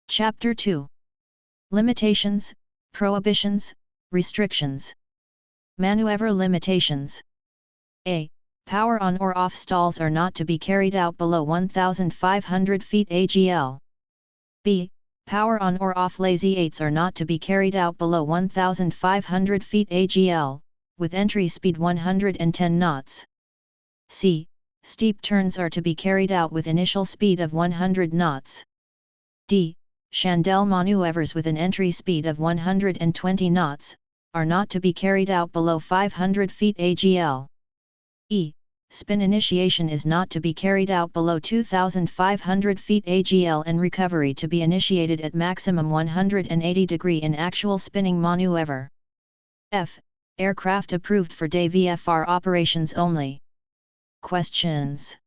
Chapter 2. Limitations, Prohibitions, Restrictions. MANUEVR limitations. A. Power on or off stalls are not to be carried out below 1,500 feet AGL. B. Power on or off lazy 8s are not to be carried out below 1,500 feet AGL, with entry speed 110 knots. C. Steep turns are to be carried out with initial speed of 100 knots. D. Chandelle maneuvers with an entry speed of 120 knots, are not to be carried out below 500 feet AGL. E. Spin initiation is not to be carried out below 2,500 feet AGL and recovery to be initiated at maximum 180 degree in actual spinning MANUEVR. F. Aircraft approved for day VFR operations only. Questions.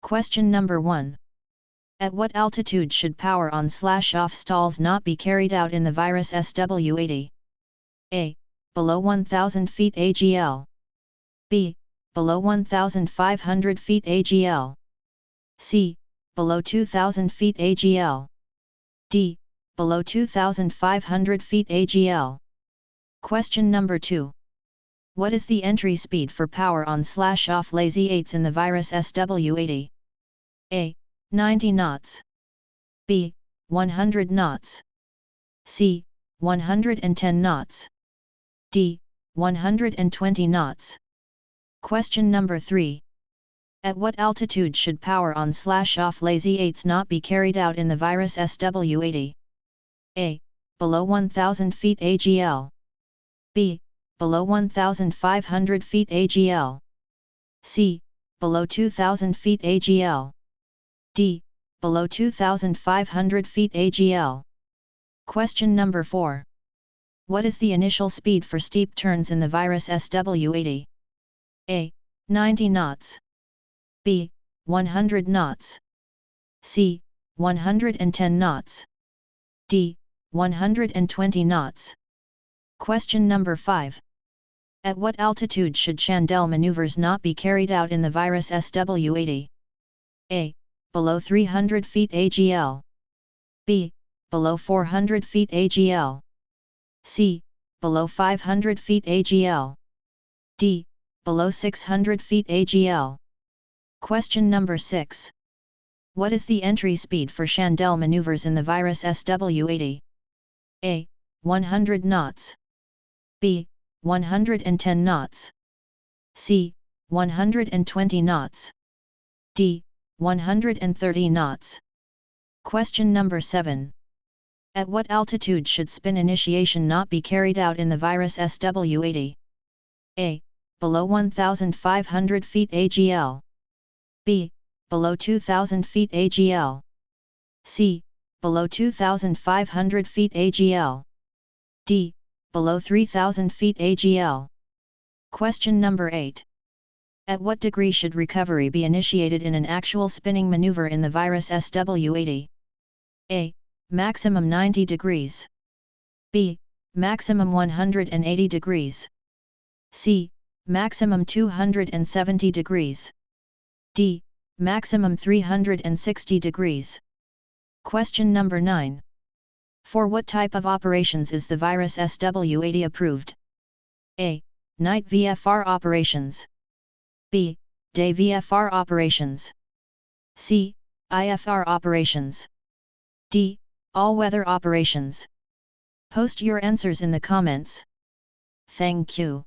Question number 1. At what altitude should power on/off stalls not be carried out in the virus SW-80? A. Below 1,000 feet AGL. B. Below 1,500 feet AGL. C. Below 2,000 feet AGL. D. Below 2,500 feet AGL. Question number 2. What is the entry speed for power on/off lazy 8s in the virus SW-80? A. 90 knots. B. 100 knots. C. 110 knots. D. 120 knots. Question number 3. At what altitude should power on/off lazy 8s not be carried out in the virus SW-80? A. Below 1,000 feet AGL. B. Below 1,500 feet AGL. C. Below 2,000 feet AGL. D. Below 2,500 feet AGL. Question number 4. What is the initial speed for steep turns in the virus SW-80? A. 90 knots. B. 100 knots. C. 110 knots. D. 120 knots. Question number 5. At what altitude should Chandelle maneuvers not be carried out in the virus SW-80? A. Below 300 feet AGL. B. Below 400 feet AGL. C. Below 500 feet AGL. D. Below 600 feet AGL. Question number 6. What is the entry speed for Chandelle maneuvers in the virus SW-80? A. 100 knots. B. 110 knots. C. 120 knots. D. 130 knots. Question number 7. At what altitude should spin initiation not be carried out in the virus SW-80? A. Below 1,500 feet AGL. B. Below 2,000 feet AGL. C. Below 2,500 feet AGL. D. Below 3,000 feet AGL. Question number 8. At what degree should recovery be initiated in an actual spinning maneuver in the virus SW-80? A. Maximum 90 degrees. B. Maximum 180 degrees. C. Maximum 270 degrees. D. Maximum 360 degrees. Question number 9. For what type of operations is the virus SW-80 approved? A. Night VFR operations. B. Day VFR operations. C. IFR operations. D. All-weather operations. Post your answers in the comments. Thank you.